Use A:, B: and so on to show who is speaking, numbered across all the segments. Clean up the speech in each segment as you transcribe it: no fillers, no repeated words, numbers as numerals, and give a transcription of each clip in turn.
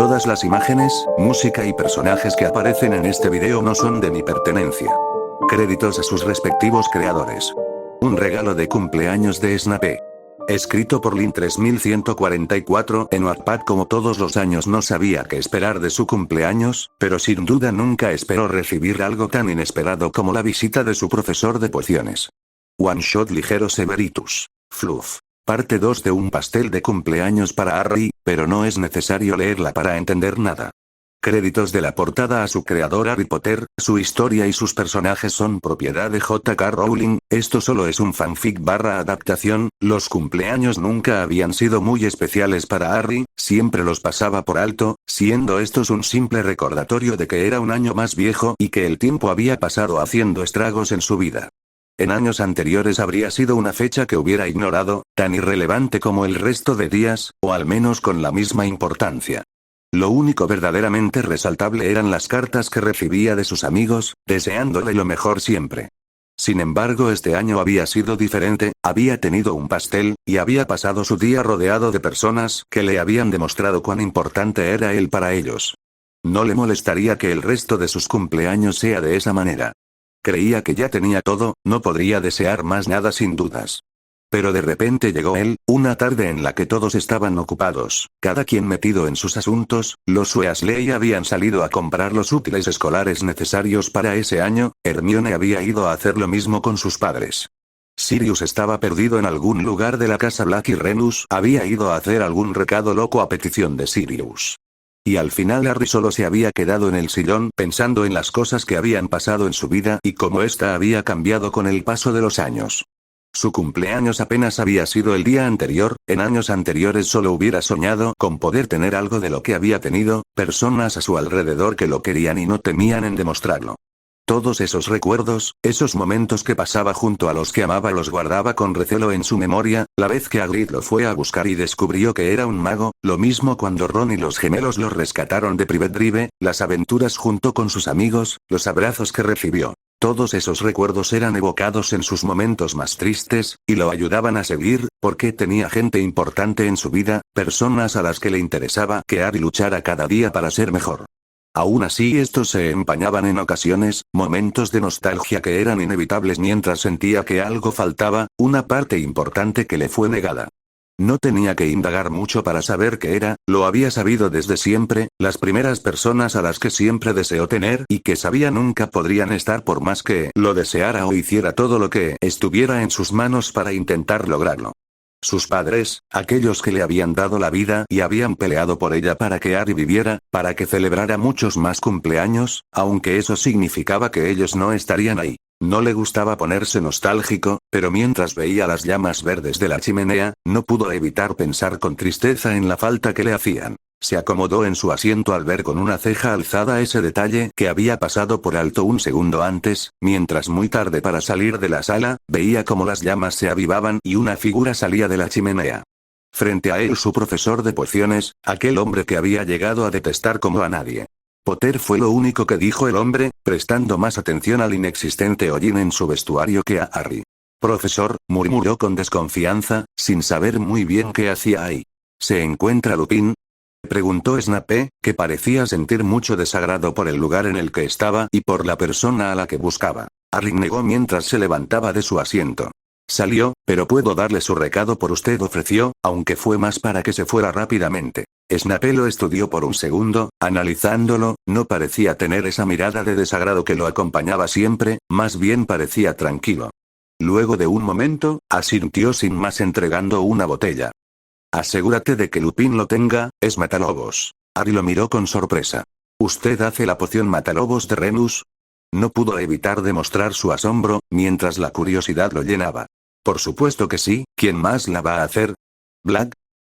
A: Todas las imágenes, música y personajes que aparecen en este video no son de mi pertenencia. Créditos a sus respectivos creadores. Un regalo de cumpleaños de Snape. Escrito por Lin 3144 en Wattpad. Como todos los años no sabía qué esperar de su cumpleaños, pero sin duda nunca esperó recibir algo tan inesperado como la visita de su profesor de pociones. One Shot Ligero Severitus. Fluff. Parte 2 de un pastel de cumpleaños para Harry, pero no es necesario leerla para entender nada. Créditos de la portada a su creador Harry Potter. Su historia y sus personajes son propiedad de J.K. Rowling, esto solo es un fanfic / adaptación. Los cumpleaños nunca habían sido muy especiales para Harry, siempre los pasaba por alto, siendo estos un simple recordatorio de que era un año más viejo y que el tiempo había pasado haciendo estragos en su vida. En años anteriores habría sido una fecha que hubiera ignorado, tan irrelevante como el resto de días, o al menos con la misma importancia. Lo único verdaderamente resaltable eran las cartas que recibía de sus amigos, deseándole lo mejor siempre. Sin embargo, este año había sido diferente, había tenido un pastel, y había pasado su día rodeado de personas que le habían demostrado cuán importante era él para ellos. No le molestaría que el resto de sus cumpleaños sea de esa manera. Creía que ya tenía todo, no podría desear más nada sin dudas. Pero de repente llegó él, una tarde en la que todos estaban ocupados, cada quien metido en sus asuntos. Los Weasley habían salido a comprar los útiles escolares necesarios para ese año, Hermione había ido a hacer lo mismo con sus padres. Sirius estaba perdido en algún lugar de la casa Black y Remus había ido a hacer algún recado loco a petición de Sirius. Y al final Harry solo se había quedado en el sillón pensando en las cosas que habían pasado en su vida y cómo ésta había cambiado con el paso de los años. Su cumpleaños apenas había sido el día anterior, en años anteriores solo hubiera soñado con poder tener algo de lo que había tenido, personas a su alrededor que lo querían y no temían en demostrarlo. Todos esos recuerdos, esos momentos que pasaba junto a los que amaba los guardaba con recelo en su memoria, la vez que Hagrid lo fue a buscar y descubrió que era un mago, lo mismo cuando Ron y los gemelos lo rescataron de Privet Drive, las aventuras junto con sus amigos, los abrazos que recibió. Todos esos recuerdos eran evocados en sus momentos más tristes, y lo ayudaban a seguir, porque tenía gente importante en su vida, personas a las que le interesaba que Harry luchara cada día para ser mejor. Aún así estos se empañaban en ocasiones, momentos de nostalgia que eran inevitables mientras sentía que algo faltaba, una parte importante que le fue negada. No tenía que indagar mucho para saber qué era, lo había sabido desde siempre, las primeras personas a las que siempre deseó tener y que sabía nunca podrían estar por más que lo deseara o hiciera todo lo que estuviera en sus manos para intentar lograrlo. Sus padres, aquellos que le habían dado la vida y habían peleado por ella para que Harry viviera, para que celebrara muchos más cumpleaños, aunque eso significaba que ellos no estarían ahí. No le gustaba ponerse nostálgico, pero mientras veía las llamas verdes de la chimenea, no pudo evitar pensar con tristeza en la falta que le hacían. Se acomodó en su asiento al ver con una ceja alzada ese detalle que había pasado por alto un segundo antes, mientras muy tarde para salir de la sala, veía cómo las llamas se avivaban y una figura salía de la chimenea. Frente a él su profesor de pociones, aquel hombre que había llegado a detestar como a nadie. Potter fue lo único que dijo el hombre, prestando más atención al inexistente hollín en su vestuario que a Harry. Profesor, murmuró con desconfianza, sin saber muy bien qué hacía ahí. ¿Se encuentra Lupin? Preguntó Snape, que parecía sentir mucho desagrado por el lugar en el que estaba y por la persona a la que buscaba. Harry negó mientras se levantaba de su asiento. Salió, pero puedo darle su recado por usted, ofreció, aunque fue más para que se fuera rápidamente. Snape lo estudió por un segundo, analizándolo, no parecía tener esa mirada de desagrado que lo acompañaba siempre, más bien parecía tranquilo. Luego de un momento, asintió sin más entregando una botella. Asegúrate de que Lupin lo tenga, es matalobos. Harry lo miró con sorpresa. ¿Usted hace la poción matalobos de Remus? No pudo evitar demostrar su asombro, mientras la curiosidad lo llenaba. Por supuesto que sí, ¿quién más la va a hacer? ¿Black?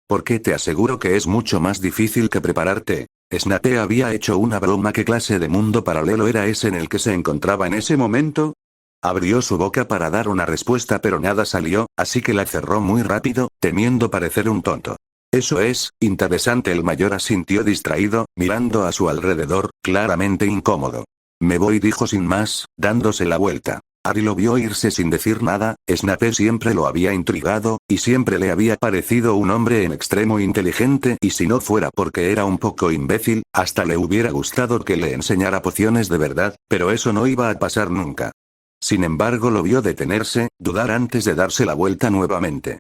A: Porque te aseguro que es mucho más difícil que prepararte. Snape había hecho una broma. ¿Qué clase de mundo paralelo era ese en el que se encontraba en ese momento? Abrió su boca para dar una respuesta pero nada salió, así que la cerró muy rápido, temiendo parecer un tonto. Eso es, interesante. El mayor asintió distraído, mirando a su alrededor, claramente incómodo. Me voy, dijo sin más, dándose la vuelta. Harry lo vio irse sin decir nada. Snape siempre lo había intrigado, y siempre le había parecido un hombre en extremo inteligente, y si no fuera porque era un poco imbécil, hasta le hubiera gustado que le enseñara pociones de verdad, pero eso no iba a pasar nunca. Sin embargo, lo vio detenerse, dudar antes de darse la vuelta nuevamente.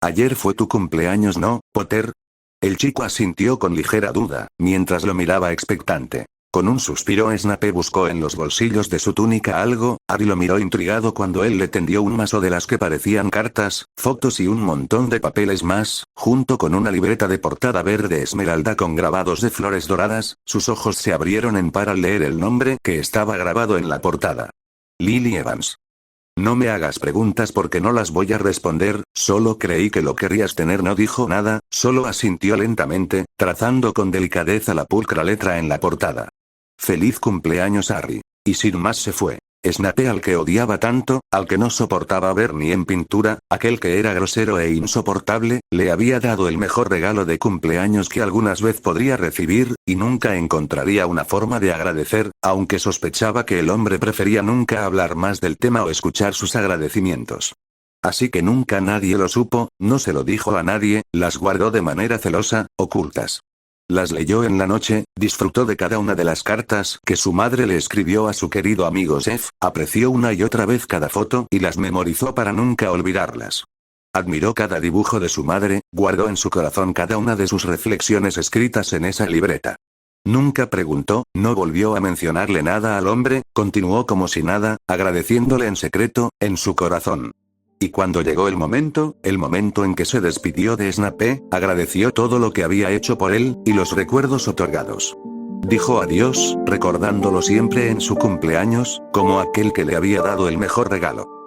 A: Ayer fue tu cumpleaños, ¿no, Potter? El chico asintió con ligera duda, mientras lo miraba expectante. Con un suspiro Snape buscó en los bolsillos de su túnica algo. Harry lo miró intrigado cuando él le tendió un mazo de las que parecían cartas, fotos y un montón de papeles más, junto con una libreta de portada verde esmeralda con grabados de flores doradas. Sus ojos se abrieron en par al leer el nombre que estaba grabado en la portada. Lily Evans. No me hagas preguntas porque no las voy a responder, solo creí que lo querías tener. No dijo nada, solo asintió lentamente, trazando con delicadeza la pulcra letra en la portada. Feliz cumpleaños, Harry. Y sin más se fue. Snape, al que odiaba tanto, al que no soportaba ver ni en pintura, aquel que era grosero e insoportable, le había dado el mejor regalo de cumpleaños que algunas vez podría recibir, y nunca encontraría una forma de agradecer, aunque sospechaba que el hombre prefería nunca hablar más del tema o escuchar sus agradecimientos. Así que nunca nadie lo supo, no se lo dijo a nadie, las guardó de manera celosa, ocultas. Las leyó en la noche, disfrutó de cada una de las cartas que su madre le escribió a su querido amigo Jeff, apreció una y otra vez cada foto y las memorizó para nunca olvidarlas. Admiró cada dibujo de su madre, guardó en su corazón cada una de sus reflexiones escritas en esa libreta. Nunca preguntó, no volvió a mencionarle nada al hombre, continuó como si nada, agradeciéndole en secreto, en su corazón. Y cuando llegó el momento en que se despidió de Snape, agradeció todo lo que había hecho por él, y los recuerdos otorgados. Dijo adiós, recordándolo siempre en su cumpleaños, como aquel que le había dado el mejor regalo.